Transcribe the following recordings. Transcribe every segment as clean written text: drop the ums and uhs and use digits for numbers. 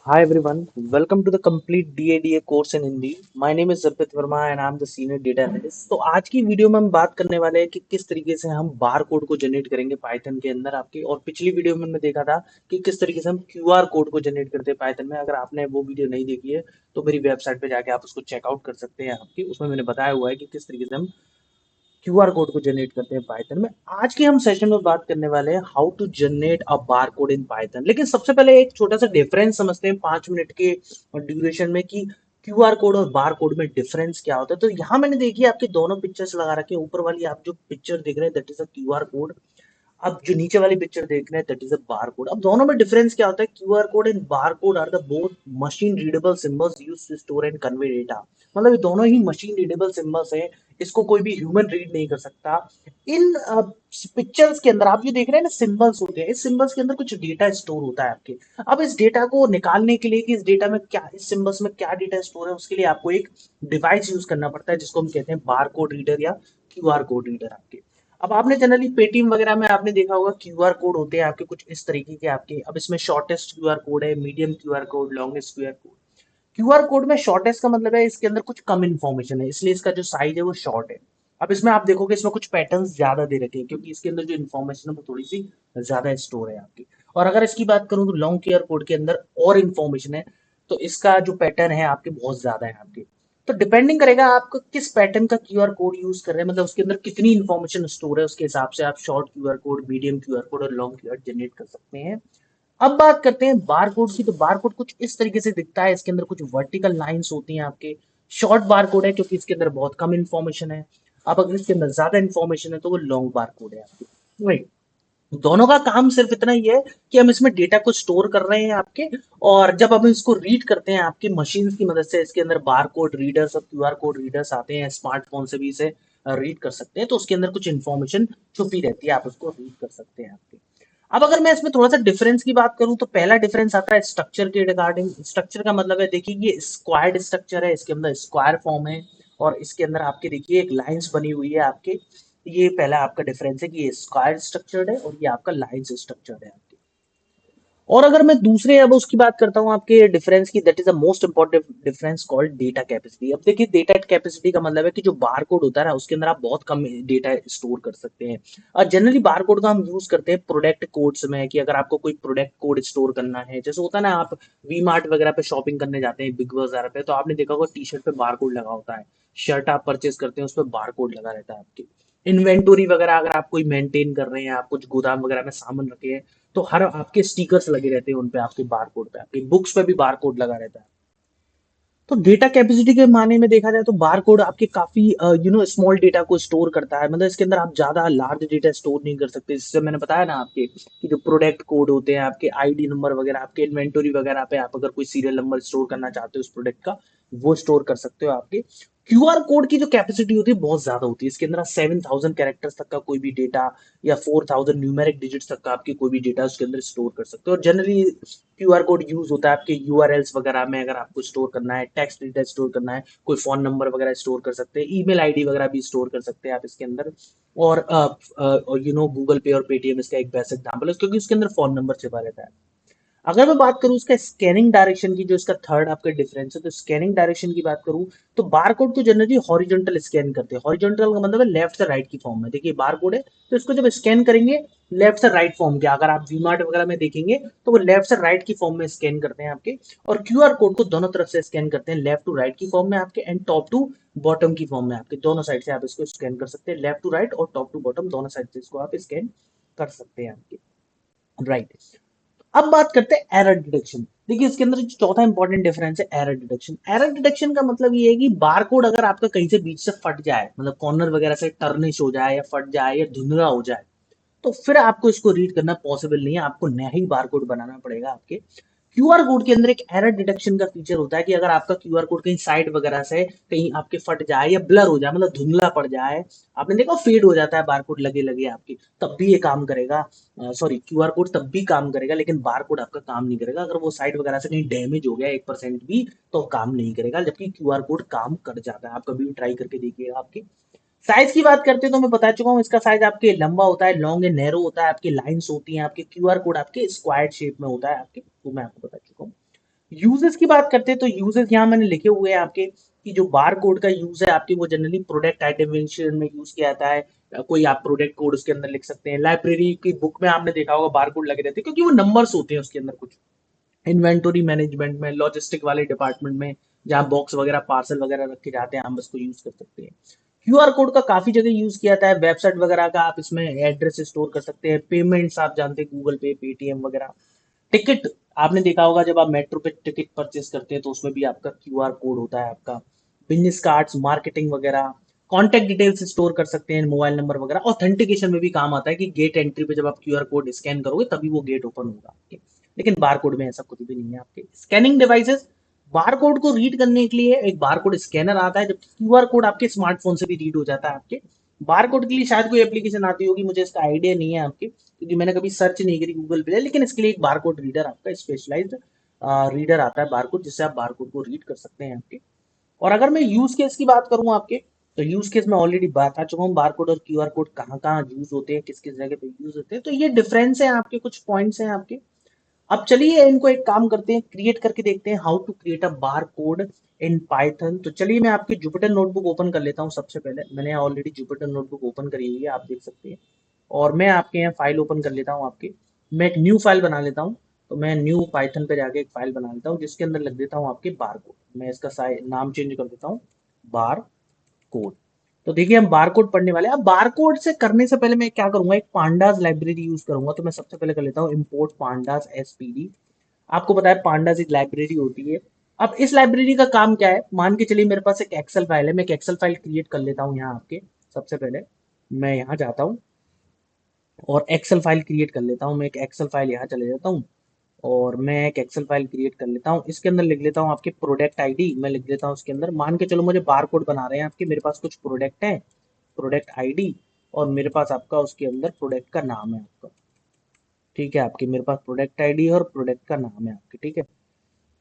Hi everyone, welcome to the complete DADA course in Hindi. My name is Zarpit Verma and I am the senior data analyst. तो आज की video में हम बात करने वाले हैं कि किस तरीके से हम बार कोड को जनरेट करेंगे पाइथन के अंदर आपके। और पिछली वीडियो में हमने देखा था कि किस तरीके से हम क्यूआर कोड को जनरेट करते हैं पाइथन में। अगर आपने वो वीडियो नहीं देखी है तो मेरी वेबसाइट पे जाके आप उसको चेकआउट कर सकते हैं आपकी। उसमें मैंने बताया हुआ है कि किस तरीके से हम क्यूआर कोड को जनरेट करते हैं पाइथन में। आज के हम सेशन में बात करने वाले हैं how to generate a bar code in Python. लेकिन सबसे पहले एक छोटा सा डिफरेंस समझते हैं 5 मिनट के ड्यूरेशन में कि क्यूआर कोड और बार कोड में डिफरेंस क्या होता है। तो यहाँ मैंने देखी आपके दोनों पिक्चर्स लगा रखे हैं। ऊपर वाली आप जो पिक्चर देख रहे हैं that is a QR code. अब जो नीचे वाली पिक्चर देख रहे हैं that is a bar code. अब दोनों में डिफरेंस क्या होता है? QR code and bar code are the both machine readable symbols used to store and convey data. मतलब ये दोनों ही मशीन रीडेबल सिंबल्स हैं। इसको कोई भी ह्यूमन रीड नहीं कर सकता। इन पिक्चर्स के अंदर आप जो देख रहे हैं ना, सिंबल्स होते हैं। इस सिंबल्स के अंदर कुछ डेटा स्टोर होता है आपके। अब इस डेटा को निकालने के लिए कि इस डेटा में क्या, इस सिंबल्स में क्या डेटा स्टोर है, उसके लिए आपको एक डिवाइस यूज करना पड़ता है जिसको हम कहते हैं बार कोड रीडर या क्यूआर कोड रीडर आपके। अब आपने जनरली पेटीएम वगैरह में आपने देखा होगा क्यूआर कोड होते हैं आपके कुछ इस तरीके के आपके। अब इसमें शॉर्टेस्ट क्यूआर कोड है, medium QR code, longest QR code. QR code में शॉर्टेस्ट का मतलब है इसके अंदर कुछ कम इन्फॉर्मेशन है, इसलिए इसका जो साइज है वो शॉर्ट है। अब इसमें आप देखोगे इसमें कुछ पैटर्न्स ज्यादा दे रखे हैं क्योंकि इसके अंदर जो इन्फॉर्मेशन है वो थोड़ी सी ज्यादा स्टोर है आपकी। और अगर इसकी बात करूं तो लॉन्ग क्यूआर कोड के अंदर और इन्फॉर्मेशन है, तो इसका जो पैटर्न है आपके बहुत ज्यादा है आपके। तो डिपेंडिंग करेगा आपको किस पैटर्न का क्यूआर कोड यूज कर रहे हैं, मतलब उसके अंदर कितनी इन्फॉर्मेशन स्टोर है, उसके हिसाब से आप short QR code, medium QR code और लॉन्ग क्यूआर जनरेट कर सकते हैं। अब बात करते हैं बार कोड की। तो बार कोड कुछ इस तरीके से दिखता है। इसके अंदर कुछ वर्टिकल लाइंस होती हैं आपके। शॉर्ट बार कोड है क्योंकि इसके अंदर बहुत कम इन्फॉर्मेशन है। अब अगर इसके अंदर ज्यादा इन्फॉर्मेशन है तो वो लॉन्ग बार कोड है आपकी। राइट। दोनों का काम सिर्फ इतना ही है कि हम इसमें डेटा को स्टोर कर रहे हैं आपके। और जब हम इसको रीड करते हैं आपकी मशीन की मदद से, इसके अंदर बार कोड रीडर्स और क्यूआर कोड रीडर्स आते हैं, स्मार्टफोन से भी इसे रीड कर सकते हैं। तो उसके अंदर कुछ इन्फॉर्मेशन छुपी रहती है, आप उसको रीड कर सकते हैं आपके। अब अगर मैं इसमें थोड़ा सा डिफरेंस की बात करूं तो पहला डिफरेंस आता है स्ट्रक्चर के रिगार्डिंग। स्ट्रक्चर का मतलब है, देखिए ये स्क्वायर्ड स्ट्रक्चर है, इसके अंदर स्क्वायर फॉर्म है। और इसके अंदर आपके देखिए एक लाइंस बनी हुई है आपके। ये पहला आपका डिफरेंस है कि ये स्क्वायर स्ट्रक्चर्ड है और ये आपका लाइंस स्ट्रक्चर्ड है आपके। और अगर मैं दूसरे अब उसकी बात करता हूँ आपके डिफरेंस की, that is the most important difference called data capacity. अब देखिए डेटा कैपेसिटी का मतलब है कि जो बार कोड होता है ना उसके अंदर आप बहुत कम डेटा स्टोर कर सकते हैं। और जनरली बार कोड का हम यूज करते हैं प्रोडक्ट कोड्स में, कि अगर आपको कोई प्रोडक्ट कोड स्टोर करना है, जैसे होता है ना आप वी मार्ट वगैरह पे शॉपिंग करने जाते हैं, बिग बाजार पे, तो आपने देखा होगा टी शर्ट पे बार कोड लगा होता है। शर्ट आप परचेज करते हैं उस पर बार कोड लगा रहता है आपके। इन्वेंटोरी वगैरह अगर आप कोई मेंटेन कर रहे हैं, आप कुछ गोदाम वगैरह में सामान रखे हैं, तो हर आपके स्टिकर्स लगे रहते हैं उन पे, आपके बारकोड पे, आपकी बुक्स पे भी बारकोड लगा रहता है। तो डेटा कैपेसिटी के माने में देखा जाए तो बारकोड आपके काफी स्मॉल डेटा को स्टोर करता है। मतलब इसके अंदर आप ज्यादा लार्ज डेटा स्टोर नहीं कर सकते। जैसे मैंने बताया ना आपके कि जो प्रोडक्ट कोड होते हैं, आपके आईडी नंबर वगैरह, आपके इन्वेंटोरी वगैरह पे आप अगर कोई सीरियल नंबर स्टोर करना चाहते हो उस प्रोडक्ट का, वो स्टोर कर सकते हो आपके। क्यूआर कोड की जो कैपेसिटी होती है बहुत ज्यादा होती है। इसके अंदर 7,000 कैरेक्टर्स तक का कोई भी डेटा या 4,000 न्यूमेरिक डिजिट्स तक का आपके कोई भी डेटा उसके अंदर स्टोर कर सकते हो। और जनरली क्यूआर कोड यूज होता है आपके यूआरएल्स वगैरह में, अगर आपको स्टोर करना है, टेक्स्ट डेटा स्टोर करना है, कोई फोन नंबर वगैरह स्टोर कर सकते हैं, ईमेल आईडी वगैरह भी स्टोर कर सकते हैं आप इसके अंदर। और गूगल पे और पेटीएम इसका एक बेस्ट एग्जाम्पल है क्योंकि उसके अंदर फोन नंबर छिपा रहता है। अगर मैं बात करूं इसका स्कैनिंग डायरेक्शन की, जो इसका थर्ड आपका डिफरेंस है, तो स्कैनिंग डायरेक्शन की बात करूं तो बारकोड को जनरली हॉरिजॉन्टल स्कैन करते हैं। हॉरिजॉन्टल का मतलब है लेफ्ट से राइट की फॉर्म में। देखिए बारकोड है तो इसको जब स्कैन करेंगे लेफ्ट से राइट फॉर्म के, अगर आप वीमार्ट वगैरह में देखेंगे तो वो लेफ्ट से राइट की फॉर्म में स्कैन करते हैं आपके। और क्यूआर कोड को दोनों तरफ से स्कैन करते हैं, लेफ्ट टू राइट की फॉर्म में आपके एंड टॉप टू बॉटम की फॉर्म में आपके। दोनों साइड से आप इसको स्कैन कर सकते हैं, लेफ्ट टू राइट और टॉप टू बॉटम दोनों साइड से इसको आप स्कैन कर सकते हैं आपके। राइट। अब बात करते हैं एरर डिटेक्शन। देखिए इसके अंदर जो चौथा इंपॉर्टेंट डिफरेंस है एरर डिटेक्शन। एरर डिटेक्शन का मतलब ये है कि बारकोड अगर आपका कहीं से बीच से फट जाए, मतलब कॉर्नर वगैरह से टर्निश हो जाए या फट जाए या धुंधला हो जाए, तो फिर आपको इसको रीड करना पॉसिबल नहीं है। आपको नया ही बारकोड बनाना पड़ेगा आपके। क्यूआर कोड के अंदर एक एरर डिटेक्शन का फीचर होता है कि अगर आपका क्यूआर कोड कहीं साइड वगैरह से कहीं आपके फट जाए या ब्लर हो जाए, मतलब धुंधला पड़ जाए, आपने देखा फेड हो जाता है बारकोड लगे लगे आपकी, तब भी ये काम करेगा। सॉरी, क्यूआर कोड तब भी काम करेगा लेकिन बारकोड आपका काम नहीं करेगा। अगर वो साइड वगैरह से कहीं डैमेज हो गया 1% भी तो काम नहीं करेगा, जबकि क्यूआर कोड काम कर जाता है। आप कभी भी ट्राई करके देखिएगा आपकी। साइज की बात करते हैं तो मैं बता चुका हूँ इसका साइज आपके लंबा होता है, लॉन्ग एंड नैरो होता है, आपकी लाइंस होती हैं, आपके क्यूआर कोड आपके स्क्वायर शेप में होता है आपके, वो मैं आपको बता चुका हूँ। यूजेस की बात करते हैं तो यूजेस यहाँ मैंने लिखे हुए हैं आपके कि जो बार कोड का यूज है आपके वो जनरली प्रोडक्ट आइडेंटिफिकेशन में यूज किया जाता है। कोई आप प्रोडक्ट कोड उसके अंदर लिख सकते हैं। लाइब्रेरी की बुक में आपने देखा होगा बार कोड लगे रहते हैं क्योंकि वो नंबर्स होते हैं उसके अंदर कुछ। इन्वेंटोरी मैनेजमेंट में, लॉजिस्टिक वाले डिपार्टमेंट में, जहाँ बॉक्स वगैरह पार्सल वगैरह रखे जाते हैं, हम इसको यूज कर सकते हैं। क्यूआर कोड का काफी जगह यूज किया जाता है। वेबसाइट वगैरह का आप इसमें एड्रेस स्टोर कर सकते हैं। पेमेंट्स आप जानते हैं गूगल पे, पेटीएम वगैरह। टिकट आपने देखा होगा जब आप मेट्रो पे टिकट परचेस करते हैं तो उसमें भी आपका क्यूआर कोड होता है आपका। बिजनेस कार्ड्स, मार्केटिंग वगैरह, कॉन्टेक्ट डिटेल्स स्टोर कर सकते हैं, मोबाइल नंबर वगैरह। ऑथेंटिकेशन में भी काम आता है कि गेट एंट्री पे जब आप क्यूआर कोड स्कैन करोगे तभी वो गेट ओपन होगा आपके। लेकिन बार कोड में ऐसा कुछ भी नहीं है आपके। स्कैनिंग डिवाइसेस, बार कोड को रीड करने के लिए एक बार कोड स्कैनर आता है जबकि क्यूआर कोड आपके स्मार्टफोन से भी रीड हो जाता है आपके। बार कोड के लिए शायद कोई एप्लीकेशन आती होगी, मुझे इसका आइडिया नहीं है आपके क्योंकि मैंने कभी सर्च नहीं करी गूगल पे। लेकिन इसके लिए एक बार कोड रीडर आपका स्पेशलाइज्ड रीडर आता है बार कोड, जिससे आप बार कोड को रीड कर सकते हैं आपके। और अगर मैं यूज केस की बात करूं आपके, तो यूज केस में ऑलरेडी बता चुका हूँ बार कोड और क्यूआर कोड कहाँ कहाँ यूज होते हैं, किस किस जगह पे यूज होते हैं। तो ये डिफरेंस है आपके, कुछ पॉइंट्स हैं आपके। अब चलिए इनको एक काम करते हैं, क्रिएट करके देखते हैं how to create a bar code in Python. तो चलिए मैं आपकी जुपिटर नोटबुक ओपन कर लेता हूँ। सबसे पहले मैंने ऑलरेडी जुपिटर नोटबुक ओपन करी हुई है, आप देख सकते हैं। और मैं आपके यहाँ फाइल ओपन कर लेता हूँ आपकी। मैं एक न्यू फाइल बना लेता हूँ। तो मैं न्यू पाइथन पे जाके एक फाइल बना लेता हूँ जिसके अंदर लिख देता हूँ आपके बार कोड। मैं इसका नाम चेंज कर देता हूँ, बार कोड। तो देखिए हम बार कोड पढ़ने वाले हैं। अब बार कोड से करने से पहले मैं क्या करूंगा, एक पांडास लाइब्रेरी यूज करूंगा। तो मैं सबसे पहले कर लेता हूँ इम्पोर्ट पांडास एसपीडी। आपको पता है पांडास एक लाइब्रेरी होती है। अब इस लाइब्रेरी का काम क्या है, मान के चलिए मेरे पास एक एक्सेल फाइल है। मैं एक एक्सेल फाइल क्रिएट कर लेता हूँ यहाँ आपके। सबसे पहले मैं यहाँ जाता हूँ और एक्सेल फाइल क्रिएट कर लेता हूँ। मैं एक एक्सेल फाइल यहाँ चले जाता हूँ और मैं एक एक्सेल फाइल क्रिएट कर लेता हूँ। इसके अंदर लिख लेता हूँ आपके प्रोडक्ट आईडी। मैं लिख देता हूँ उसके अंदर, मान के चलो मुझे बार कोड बना रहे हैं आपके, मेरे पास कुछ प्रोडक्ट है, प्रोडक्ट आईडी। और मेरे पास आपका उसके अंदर प्रोडक्ट का नाम है आपका, ठीक है। आपके मेरे पास प्रोडक्ट आईडी और प्रोडक्ट का नाम है आपके, ठीक है।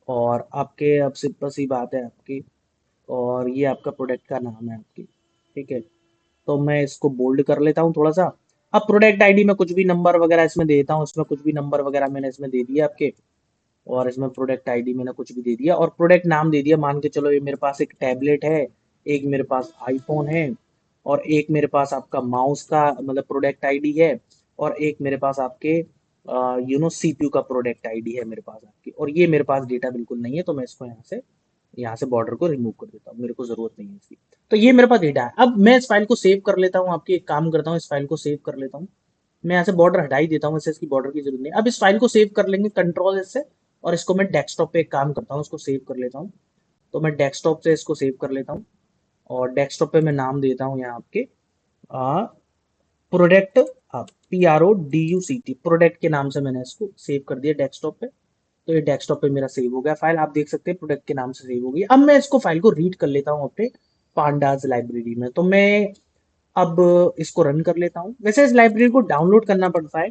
और आपके अब सिंपल सी बात है आपकी, और ये आपका प्रोडक्ट का नाम है आपकी, ठीक है। तो मैं इसको बोल्ड कर लेता हूँ थोड़ा सा। अब प्रोडक्ट आईडी में कुछ भी नंबर वगैरह इसमें देता हूँ, इसमें कुछ भी नंबर वगैरह मैंने इसमें दे दिया आपके। और इसमें प्रोडक्ट आईडी मैंने कुछ भी दे दिया और प्रोडक्ट नाम दे दिया। मान के चलो ये मेरे पास एक टैबलेट है, एक मेरे पास आईफोन है, और एक मेरे पास आपका माउस का मतलब प्रोडक्ट आईडी है, और एक मेरे पास आपके सीपीयू का प्रोडक्ट आईडी है मेरे पास आपकी। और ये मेरे पास डेटा बिल्कुल नहीं है, तो मैं इसको यहाँ से बॉर्डर को रिमूव कर देता हूँ, मेरे को जरूरत नहीं है इसकी। तो ये मेरे पास डेटा है। अब मैं इस फाइल को सेव कर लेता हूँ आपकी, एक काम करता हूँ इस फाइल को सेव कर लेता हूँ। मैं यहाँ से बॉर्डर हटा ही देता हूँ, वैसे इसकी बॉर्डर की जरूरत नहीं। अब इस फाइल को सेव कर लेंगे कंट्रोल एस से, और इसको मैं डेस्कटॉप पे एक काम करता हूँ, इसको सेव कर लेता हूँ। तो मैं डेस्कटॉप से इसको सेव कर लेता हूँ और डेस्कटॉप पे मैं नाम देता हूँ यहाँ आपके प्रोडक्ट, PRODUCT, प्रोडक्ट के नाम से मैंने इसको सेव कर दिया डेस्कटॉप पे। तो ये डेस्कटॉप पे मेरा सेव हो गया फाइल, आप देख सकते हैं प्रोडक्ट के नाम से सेव हो गई। अब मैं इसको फाइल को रीड कर लेता हूँ अपने पांडास लाइब्रेरी में। तो मैं अब इसको रन कर लेता हूँ। वैसे इस लाइब्रेरी को डाउनलोड करना पड़ता है,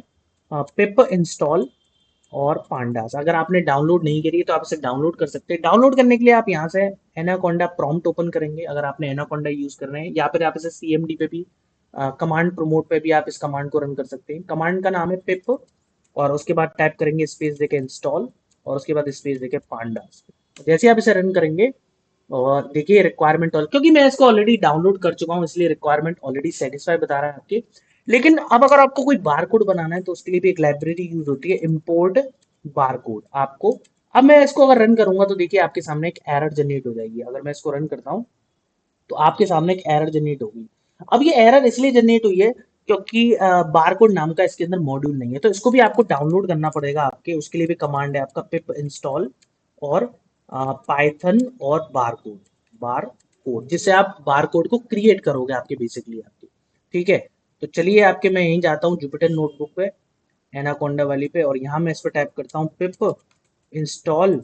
पिप इंस्टॉल और पांडास। अगर आपने डाउनलोड नहीं करी है तो आप इसे डाउनलोड कर सकते हैं। डाउनलोड करने के लिए आप यहाँ से एनाकोंडा प्रॉम्प्ट ओपन करेंगे, अगर आपने एनाकोंडा यूज कर रहे हैं, या फिर आप इसे सीएमडी पे भी, कमांड प्रोमोट पे भी आप इस कमांड को रन कर सकते हैं। कमांड का नाम है पिप, और उसके बाद टाइप करेंगे स्पेस देके इंस्टॉल, और उसके बाद स्पेस देके पांडास। जैसे आप इसे रन करेंगे और देखिए रिक्वायरमेंट क्योंकि मैं इसको ऑलरेडी डाउनलोड कर चुका हूँ इसलिए रिक्वायरमेंट ऑलरेडी सेटिस्फाई बता रहा है आपके। लेकिन अब अगर आपको कोई बार कोड बनाना है तो उसके लिए भी एक लाइब्रेरी यूज होती है, इम्पोर्ट बार कोड। आपको अब मैं इसको अगर रन करूंगा तो देखिए आपके सामने एक एरर जनरेट हो जाएगी। अगर मैं इसको रन करता हूँ तो आपके सामने एक एरर जनरेट होगी। अब ये एरर इसलिए जनरेट हुई है क्योंकि बारकोड नाम का इसके अंदर मॉड्यूल नहीं है, तो इसको भी आपको डाउनलोड करना पड़ेगा आपके। उसके लिए भी कमांड है आपका पिप इंस्टॉल और पाइथन और बार कोड, जिससे आप बार कोड को क्रिएट करोगे आपके बेसिकली आपके, ठीक है। तो चलिए आपके मैं यहीं जाता हूँ जुपिटर नोटबुक पे, एनाकोंडा वाली पे, और यहाँ मैं इस पर टाइप करता हूँ पिप install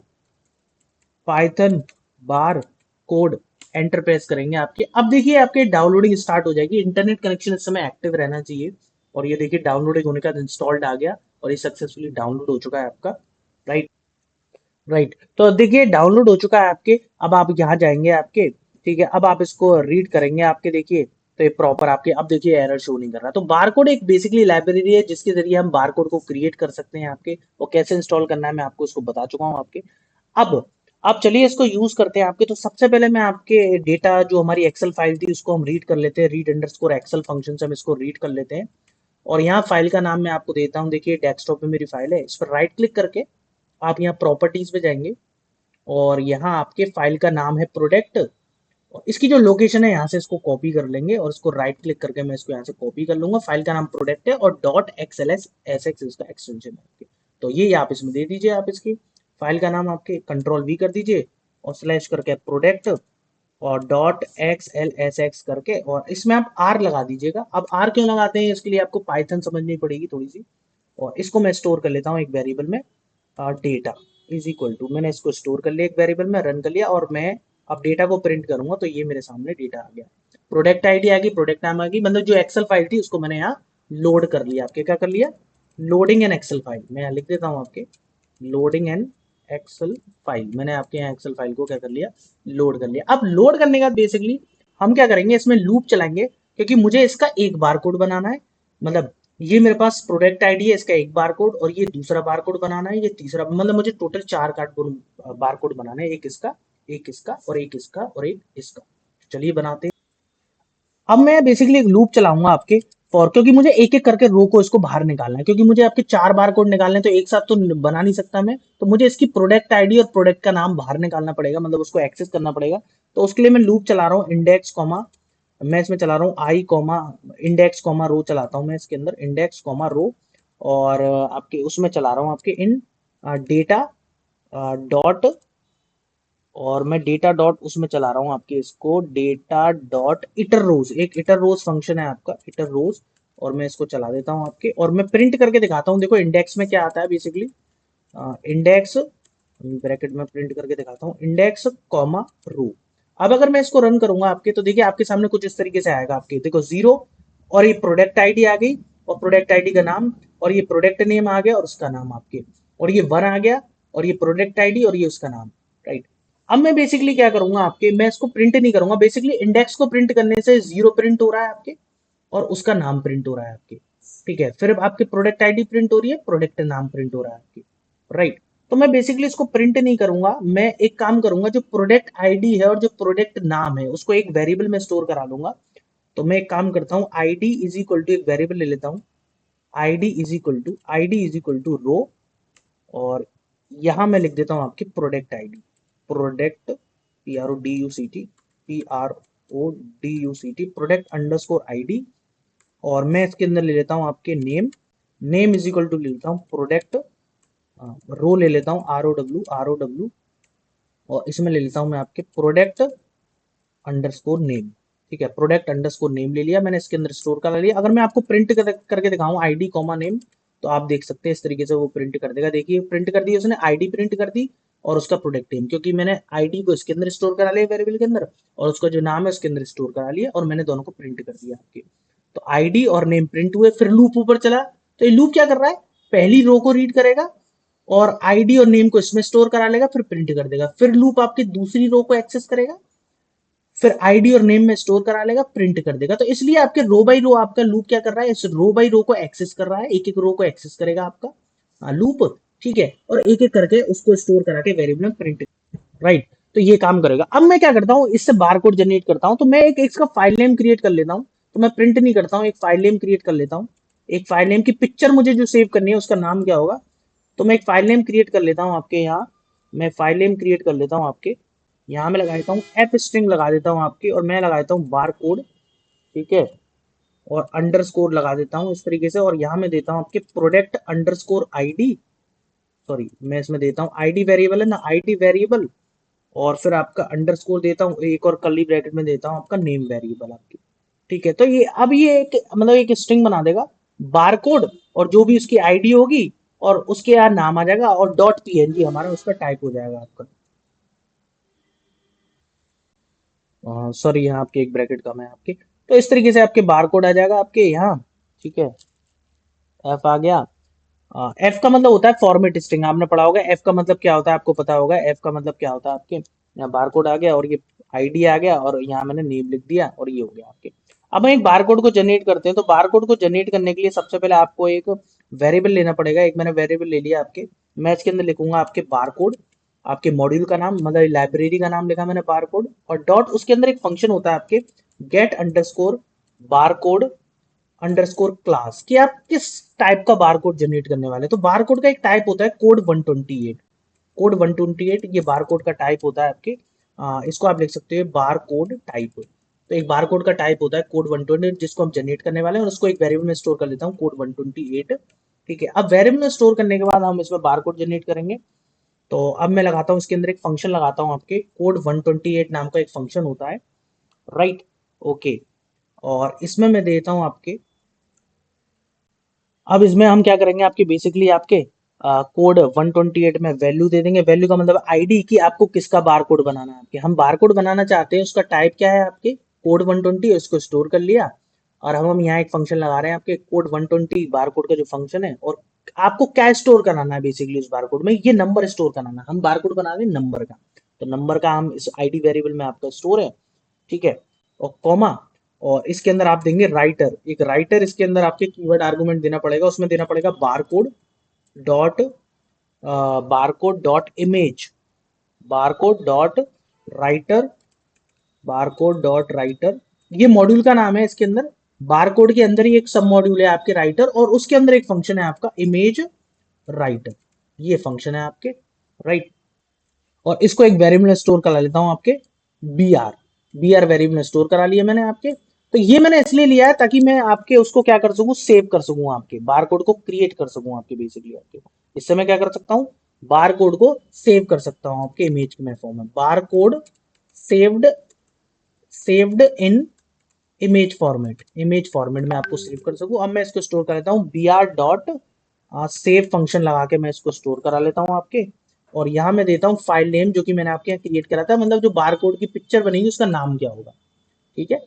Python bar code. Enter press करेंगे आपके। अब देखिए आपके डाउनलोडिंग स्टार्ट हो जाएगी। इंटरनेट कनेक्शन इस समय एक्टिव रहना चाहिए। और ये देखिए डाउनलोडिंग होने का इंस्टॉल्ड आ गया और ये सक्सेसफुली डाउनलोड हो चुका है आपका। Right, right. तो देखिए डाउनलोड हो चुका है आपके। अब आप यहाँ जाएंगे आपके, ठीक है। अब आप इसको रीड करेंगे आपके, देखिए तो ये प्रॉपर आपके, अब देखिए एरर शो नहीं कर रहा। तो बारकोड एक बेसिकली लाइब्रेरी है जिसके जरिए हम बारकोड को क्रिएट कर सकते हैं आपके। और कैसे इंस्टॉल करना है मैं आपको इसको बता चुका हूँ आपके। अब अब चलिए इसको यूज करते हैं आपके। तो सबसे पहले मैं आपके डेटा जो हमारी एक्सेल फाइल थी उसको हम रीड कर लेते हैं। रीड अंडरस्कोर एक्सेल फंक्शन से हम इसको रीड कर लेते हैं। और यहाँ फाइल का नाम मैं आपको देता हूँ। देखिए डेस्कटॉप पे मेरी फाइल है, इस पर राइट क्लिक करके आप यहाँ प्रॉपर्टीज पे जाएंगे और यहाँ आपके फाइल का नाम है प्रोडक्ट। और इसकी जो लोकेशन है यहाँ से इसको कॉपी कर लेंगे और इसको राइट क्लिक करके मैं इसको यहाँ से कॉपी कर लूंगा। फाइल का नाम प्रोडक्ट है और डॉट एक्सएलएस एसएक्स इसका एक्सटेंशन है आपके। तो ये आप इसमें दे दीजिए। आप इसकी फाइल का नाम आपके कंट्रोल वी कर दीजिए और स्लैश करके प्रोडक्ट और dot x L S x करके और इसमें आप आर लगा दीजिएगा। अब आर क्यों लगाते हैं इसके लिए आपको पाइथन समझनी पड़ेगी थोड़ी सी। और इसको मैं स्टोर कर लेता हूँ एक वेरिएबल में। डेटा इज इक्वल टू, मैंने इसको स्टोर कर लिया एक वेरिएबल में, रन कर लिया और मैं अब डेटा को प्रिंट करूंगा तो ये मेरे सामने डेटा आ गया। प्रोडक्ट आईडी आ गई, प्रोडक्ट नाम आ गई, मतलब जो एक्सेल फाइल थी उसको मैंने यहाँ लोड कर लिया। आपके क्या कर लिया? Loading an excel file. मैं यहाँ लिख देता हूँ आपके लोडिंग एन एक्सेल फाइल। मैंने आपके यहाँ एक्सेल फाइल को क्या कर लिया? लोड कर लिया। अब लोड करने के बाद बेसिकली हम क्या करेंगे, इसमें लूप चलाएंगे क्योंकि मुझे इसका एक बार कोड बनाना है। मतलब ये मेरे पास प्रोडक्ट आईडी है, इसका एक बार कोड और ये दूसरा बार कोड बनाना है, ये तीसरा, मतलब मुझे टोटल 4 कार्ड बार कोड बनाना है। एक इसका, एक इसका और एक इसका और एक इसका। चलिए बनाते हैं। अब मैं बेसिकली एक लूप चलाऊंगा आपके फॉर, क्योंकि मुझे एक एक करके रो को इसको बाहर निकालना है, क्योंकि मुझे आपके 4 बार कोड निकालने हैं तो एक साथ तो बना नहीं सकता मैं। तो मुझे इसकी प्रोडक्ट आईडी और प्रोडक्ट का नाम बाहर निकालना पड़ेगा, मतलब उसको एक्सेस करना पड़ेगा। तो उसके लिए मैं लूप चला रहा हूँ इंडेक्स कॉमा, मैं इसमें चला रहा हूँ आई कॉमा इंडेक्स कॉमा रो चलाता हूँ मैं इसके अंदर, इंडेक्स कॉमा रो। और आपके उसमें चला रहा हूँ आपके इन डेटा डॉट, और मैं डेटा डॉट उसमें चला रहा हूँ आपके इसको डेटा डॉट इटर रोज। एक इटर रोज फंक्शन है आपका, इटर रोज। और मैं इसको चला देता हूँ आपके और मैं प्रिंट करके दिखाता हूँ। देखो इंडेक्स में क्या आता है बेसिकली, इंडेक्स ब्रैकेट में प्रिंट करके दिखाता हूँ, इंडेक्स कॉमा रो। अब अगर मैं इसको रन करूंगा आपके तो देखिए आपके सामने कुछ इस तरीके से आएगा। आपके देखो जीरो और ये प्रोडक्ट आईडी आ गई और प्रोडक्ट आईडी का नाम और ये प्रोडक्ट नेम आ गया और उसका नाम आपके, और ये वन आ गया और ये प्रोडक्ट आईडी और ये उसका नाम, राइट। अब मैं बेसिकली क्या करूंगा आपके, मैं इसको प्रिंट नहीं करूंगा। बेसिकली इंडेक्स को प्रिंट करने से जीरो प्रिंट हो रहा है आपके और उसका नाम प्रिंट हो रहा है आपके, ठीक है। फिर आपके प्रोडक्ट आईडी प्रिंट हो रही है, प्रोडक्ट नाम प्रिंट हो रहा है आपके, राइट। तो मैं बेसिकली इसको प्रिंट नहीं करूंगा, मैं एक काम करूंगा, जो प्रोडक्ट आईडी है और जो प्रोडक्ट नाम है उसको एक वेरिएबल में स्टोर करा लूंगा। तो मैं एक काम करता हूँ, आईडी इज इक्वल टू एक वेरिएबल ले लेता हूँ, ID is equal to row. और यहां मैं लिख देता हूं आपकी product ID, product PRODUCT product underscore ID. और मैं इसके अंदर ले लेता हूं आपके name, name is equal to ले लेता हूं प्रोडक्ट रो, ले लेता हूं ROW। और इसमें ले लेता हूं मैं आपके प्रोडक्ट अंडरस्कोर नेम, ठीक है। प्रोडक्ट अंडरस्कोर नेम ले लिया मैंने, इसके अंदर स्टोर करा लिया। अगर मैं आपको प्रिंट करके दिखाऊं आईडी कॉमा नेम, तो आप देख सकते हैं इस तरीके से वो प्रिंट कर देगा। देखिए प्रिंट कर दी उसने, आईडी प्रिंट कर दी और उसका प्रोडक्ट नेम, क्योंकि मैंने आईडी को इसके अंदर स्टोर करा लिया वेरिएबल के अंदर और उसका जो नाम है उसके अंदर स्टोर करा लिया और मैंने दोनों को प्रिंट कर दिया आपके। तो आईडी और नेम प्रिंट हुए। फिर लूप ऊपर चला, तो ये लूप क्या कर रहा है, पहली रो को रीड करेगा और आईडी और नेम को इसमें स्टोर करा लेगा, फिर प्रिंट कर देगा। फिर लूप आपकी दूसरी रो को एक्सेस करेगा, फिर आईडी और नेम में स्टोर करा लेगा, प्रिंट कर देगा। तो इसलिए आपके रो बाई रो आपका लूप क्या कर रहा है, इस रो बाई रो को एक्सेस कर रहा है, एक एक रो को एक्सेस करेगा आपका लूप, ठीक है। और एक एक करके उसको स्टोर करा के वेरिएबल में प्रिंट, राइट। तो ये काम करेगा। अब मैं क्या करता हूँ, इससे बार कोड जनरेट करता हूँ। तो मैं एक इसका फाइल नेम क्रिएट कर लेता हूँ। तो मैं प्रिंट नहीं करता हूँ, एक फाइल नेम क्रिएट कर लेता हूँ। एक फाइल नेम की पिक्चर मुझे जो सेव करनी है उसका नाम क्या होगा, तो मैं एक फाइल नेम क्रिएट कर लेता हूँ आपके यहाँ। मैं फाइल नेम क्रिएट कर लेता हूँ आपके यहाँ, मैं लगा देता हूँ एफ स्ट्रिंग लगा देता हूँ आपकी, और मैं लगा देता हूँ बार कोड, ठीक है। और अंडरस्कोर लगा देता हूँ इस तरीके से, और यहाँ मैं देता हूँ आपके प्रोडक्ट अंडरस्कोर आईडी, सॉरी मैं इसमें देता हूँ आईडी वेरिएबल है ना, आईडी वेरिएबल। और फिर आपका अंडरस्कोर देता हूँ एक और कर्ली ब्रैकेट में देता हूँ आपका नेम वेरिएबल आपकी, ठीक है। तो ये अब ये एक मतलब एक स्ट्रिंग बना देगा बार कोड, और जो भी उसकी आईडी होगी और उसके यहाँ नाम आ जाएगा और डॉट PNG हमारा उसका टाइप हो जाएगा आपका। सॉरी यहाँ आपके एक ब्रैकेट कम है आपके। तो इस तरीके से आपके बार कोड आ जाएगा आपके यहाँ, ठीक है। एफ आ गया। एफ का मतलब होता है फॉर्मेट स्ट्रिंग, आपने पढ़ा होगा एफ का मतलब क्या होता है, आपको पता होगा एफ का मतलब क्या होता है आपके। यहाँ बार कोड आ गया और ये आईडी आ गया और यहाँ मैंने नेम लिख दिया और ये हो गया आपके। अब हम एक बार कोड को जनरेट करते हैं। तो बार कोड को जनरेट करने के लिए सबसे पहले आपको एक वेरिएबल लेना पड़ेगा। एक मैंने वेरिएबल ले लिया आपके, मैं इसके अंदर लिखूंगा आपके बार कोड, आपके मॉड्यूल का नाम, मतलब लाइब्रेरी का नाम लिखा मैंने बार कोड, और डॉट उसके अंदर एक फंक्शन होता है आपके get underscore bar code underscore class, कि आप किस टाइप का बार कोड जनरेट करने वाले हैं। तो बार कोड का एक टाइप होता है कोड 128, कोड 128 ये बार कोड का टाइप होता है आपके। इसको आप लिख सकते हो बार कोड टाइप। तो एक बार कोड का टाइप होता है कोड 128 जिसको हम जनरेट करने वाले हैं, और उसको एक वेरिएबल में स्टोर कर लेता हूँ कोड 128। ठीक है, अब वेरिएबल में स्टोर करने के बाद हम इसमें बार कोड जनरेट करेंगे। तो अब मैं लगाता हूँ इसके अंदर एक फंक्शन लगाता हूँ, आपके कोड 128 नाम का एक फंक्शन होता है, राइट। ओके, और इसमें मैं देता हूँ आपके, अब इसमें हम क्या करेंगे, आपके बेसिकली आपके कोड 128 में वैल्यू दे देंगे। वैल्यू का मतलब आईडी, कि आपको किसका बार कोड बनाना है। आपके हम बार कोड बनाना चाहते हैं, उसका टाइप क्या है आपके कोड 120, उसको स्टोर कर लिया। और हम यहाँ एक फंक्शन लगा रहे हैं आपके कोड 120 बार कोड का जो फंक्शन है, और आपको क्या स्टोर कराना है बेसिकली उस बार कोड में, ये नंबर स्टोर कराना है। हम बार कोड बना रहे हैं नंबर का, तो नंबर का हम इस आईडी वेरिएबल में आपका स्टोर है, ठीक है। और कॉमा, और इसके अंदर आप देंगे राइटर, एक राइटर इसके अंदर आपके कीवर्ड आर्गुमेंट देना पड़ेगा, उसमें देना पड़ेगा barcode dot barcode dot image, barcode dot writer, barcode dot writer, ये मॉड्यूल का नाम है। इसके अंदर बारकोड के अंदर ही एक सब मॉड्यूल है आपके राइटर, और उसके अंदर एक फंक्शन है आपका इमेज राइटर, ये फंक्शन है आपके, राइट। और इसको एक वेरिएबल में स्टोर करा लेता हूँ आपके B R, B R variable में स्टोर करा लिया मैंने आपके। तो ये मैंने इसलिए लिया है ताकि मैं आपके उसको क्या कर सकूं, सेव कर सकूं, आपके बार कोड को क्रिएट कर सकूं आपके, बेसिकली आपके इससे मैं क्या कर सकता हूँ, बार कोड को सेव कर सकता हूँ आपके इमेज के में फॉर्म में, bar code saved, saved in image format, image format में आपको सेव कर सकूं। अब मैं इसको स्टोर कर लेता हूँ B R dot save function लगा के मैं इसको स्टोर करा लेता हूँ आपके। और यहाँ मैं देता हूँ फाइल नेम जो कि मैंने आपके यहाँ क्रिएट करा था, मतलब जो बार कोड की पिक्चर बनेगी उसका नाम क्या होगा, ठीक है,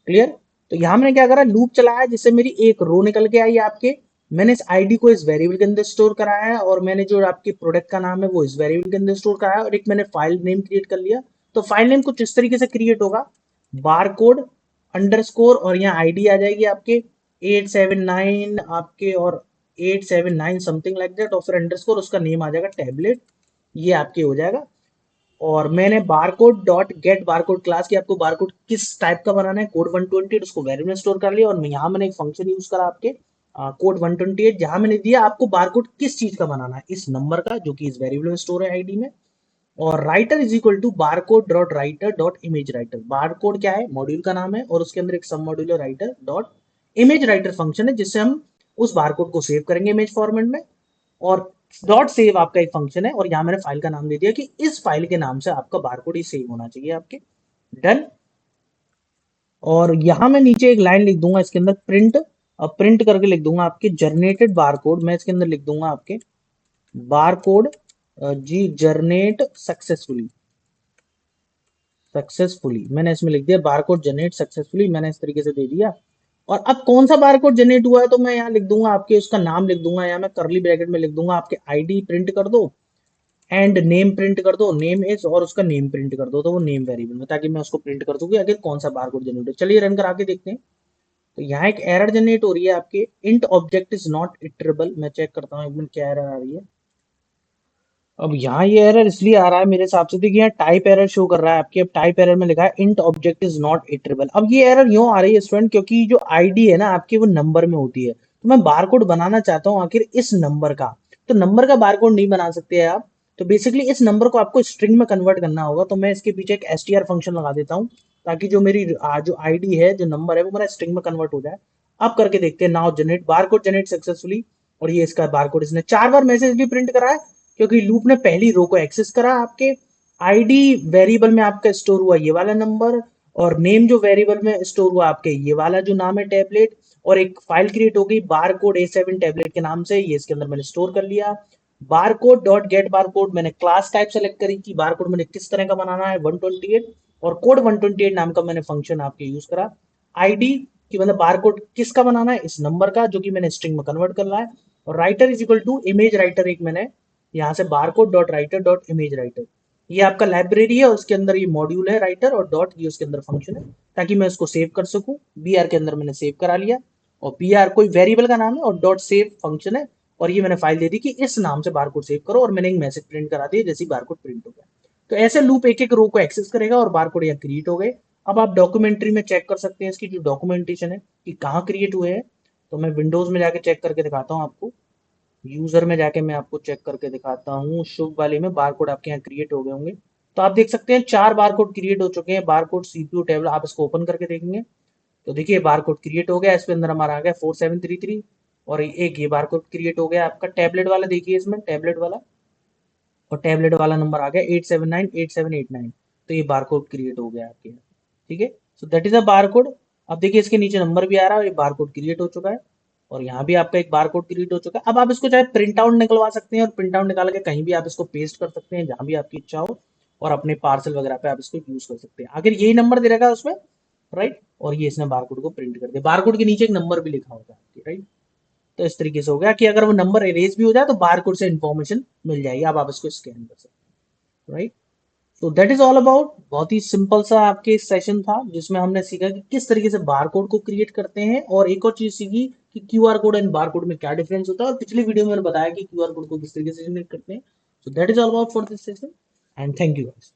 क्लियर। तो यहाँ मैंने क्या करा, लूप चलाया जिससे मेरी एक रो निकल के आई आपके। मैंने इस आईडी को इस वेरिएबल के अंदर स्टोर कराया है, और मैंने जो आपके प्रोडक्ट का नाम है वो इस वेरिएबल के अंदर स्टोर कराया है, और एक मैंने फाइल नेम क्रिएट कर लिया। तो फाइल नेम कुछ इस तरीके से क्रिएट होगा, बार कोड अंडरस्कोर, और यहाँ आईडी आ जाएगी आपके 879 आपके, और 879 समथिंग लाइक दैट, और फिर अंडरस्कोर उसका नेम आ जाएगा टैबलेट, ये आपके हो जाएगा। और मैंने barcode dot gate barcode class की, आपको बारकोड किस टाइप का बनाना है कोड 128, उसको वेरिएबल में स्टोर कर लिया। और यहाँ मैंने एक फंक्शन यूज करा आपके कोड 128, जहां मैंने दिया आपको बारकोड किस चीज का बनाना है, इस नंबर का जो कि इस वेरिएबल में स्टोर है आईडी में। और writer is equal to barcode dot writer dot image writer, barcode क्या है, मॉड्यूल का नाम है, और उसके अंदर एक सब मॉड्यूल है writer dot image writer function है, जिससे हम उस बारकोड को सेव करेंगे इमेज फॉर्मेट में। और डॉट सेव आपका एक फंक्शन है, और यहाँ मैंने फाइल का नाम दे दिया कि इस फाइल के नाम से आपका बारकोड ही सेव होना चाहिए आपके, डन। और यहाँ मैं नीचे एक लाइन लिख दूंगा इसके अंदर प्रिंट, प्रिंट करके लिख दूंगा आपके जनरेटेड बारकोड, मैं इसके अंदर लिख दूंगा आपके बारकोड जी जनरेट सक्सेसफुली, सक्सेसफुली मैंने इसमें लिख दिया बारकोड जनरेट सक्सेसफुली, मैंने इस तरीके से दे दिया। और अब कौन सा बारकोड जनरेट हुआ है, तो मैं यहाँ लिख दूंगा आपके उसका नाम लिख दूंगा, यहाँ मैं करली ब्रैकेट में लिख दूंगा आपके आईडी प्रिंट कर दो, एंड नेम प्रिंट कर दो, नेम इज, और उसका नेम प्रिंट कर दो, तो वो नेम वेरिएबल में, ताकि मैं उसको प्रिंट कर दूं कि आखिर कौन सा बारकोड जनरेट हो। चलिए रन करा के देखते हैं। तो यहाँ एक एरर जनरेट हो रही है आपके, int object is not iterable, मैं चेक करता हूँ एक मिनट क्या एरर आ रही है। अब यहाँ ये एरर इसलिए आ रहा है मेरे हिसाब से, देखिए यहाँ टाइप एरर शो कर रहा है आपके, अब टाइप एरर में लिखा है int object is not iterable. अब ये एरर यूं आ रही है स्टूडेंट, क्योंकि जो आईडी है ना आपकी वो नंबर में होती है, तो मैं बारकोड बनाना चाहता हूँ आखिर इस नंबर का, तो नंबर का बारकोड नहीं बना सकते हैं आप। तो बेसिकली इस नंबर को आपको स्ट्रिंग में कन्वर्ट करना होगा, तो मैं इसके पीछे एक एसटीआर फंक्शन लगा देता हूँ, ताकि जो मेरी जो आईडी है, जो नंबर है, वो मेरा स्ट्रिंग में कन्वर्ट हो जाए। अब करके देखते हैं, now generate barcode generate successfully, और ये इसका बारकोड इसने 4 बार मैसेज भी प्रिंट करा है, क्योंकि लूप ने पहली रो को एक्सेस करा आपके। आईडी वेरिएबल में आपका स्टोर हुआ ये वाला नंबर, और नेम जो वेरिएबल में स्टोर हुआ आपके ये वाला जो नाम है टैबलेट, और एक फाइल क्रिएट हो गई बार कोड A7 टैबलेट के नाम से, ये इसके अंदर मैंने स्टोर कर लिया। Bar code dot gate bar code, मैंने क्लास टाइप सेलेक्ट करी कि बार कोड मैंने किस तरह का बनाना है 128, और कोड 128 नाम का मैंने फंक्शन आपके यूज करा। आईडी कि मतलब बार कोड किसका बनाना है, इस नंबर का जो कि मैंने स्ट्रिंग में कन्वर्ट कर रहा है। और writer is equal to image writer, एक मैंने यहाँ से barcode dot writer dot image writer, ये आपका लाइब्रेरी है, उसके अंदर ये मॉड्यूल है राइटर, और डॉट ये उसके अंदर फंक्शन है, ताकि मैं उसको सेव कर सकूं। बी आर के अंदर मैंने सेव करा लिया, और बी आर कोई वेरिएबल का नाम है, और डॉट सेव फंक्शन है, और ये मैंने फाइल दे दी कि इस नाम से बारकोड सेव करो, और मैंने एक मैसेज प्रिंट करा दिया जैसे ही बारकोड प्रिंट हो गया। तो ऐसे लूप एक एक रो को एक्सेस करेगा और बारकोड यहाँ क्रिएट हो गए। अब आप डॉक्यूमेंट्री में चेक कर सकते हैं इसकी जो डॉक्यूमेंटेशन है कि कहाँ क्रिएट हुए हैं। तो मैं विंडोज में जाके चेक करके दिखाता हूँ आपको। यूजर में जाके मैं आपको चेक करके दिखाता हूँ। शुभ वाले में बारकोड आपके यहाँ क्रिएट हो गए होंगे। तो आप देख सकते हैं 4 बारकोड क्रिएट हो चुके हैं। बारकोड सीपीयू टेबल आप इसको ओपन करके देखेंगे तो देखिए बारकोड क्रिएट हो गया। इसके अंदर हमारा आ गया 4733, और एक ये बारकोड क्रिएट हो गया आपका टैबलेट वाला। देखिए इसमें टैबलेट वाला, और टैबलेट वाला नंबर आ गया 87987889। तो ये बारकोड क्रिएट हो गया आपके यहाँ। ठीक है, so that is a barcode. अब देखिए इसके नीचे नंबर भी आ रहा है, ये बारकोड क्रिएट हो चुका है, और यहाँ भी आपका एक बारकोड क्रिएट हो चुका है। अब आप इसको चाहे प्रिंट आउट निकलवा सकते हैं, और प्रिंट आउट निकाल के कहीं भी आप इसको पेस्ट कर सकते हैं जहां भी आपकी इच्छा हो, और अपने पार्सल वगैरह पे आप इसको यूज कर सकते हैं। आखिर यही नंबर दे रखा है उसमें, राइट। और ये इसने बारकोड को प्रिंट कर दिया। बारकोड के नीचे एक नंबर भी लिखा होगा आपके, राइट। तो इस तरीके से हो गया कि अगर वो नंबर इरेज भी हो जाए तो बारकोड से इन्फॉर्मेशन मिल जाएगी। अब आप इसको स्कैन कर सकते हैं, राइट। तो दैट इज ऑल अबाउट। बहुत ही सिंपल सा आपके सेशन था जिसमें हमने सीखा कि किस तरीके से बारकोड को क्रिएट करते हैं, और एक और चीज सीखी कि क्यूआर कोड एंड बारकोड में क्या डिफरेंस होता है, और पिछली वीडियो में मैंने बताया कि क्यूआर कोड को किस तरीके से जनरेट करते हैं। So that is all about for this session, and thank you guys.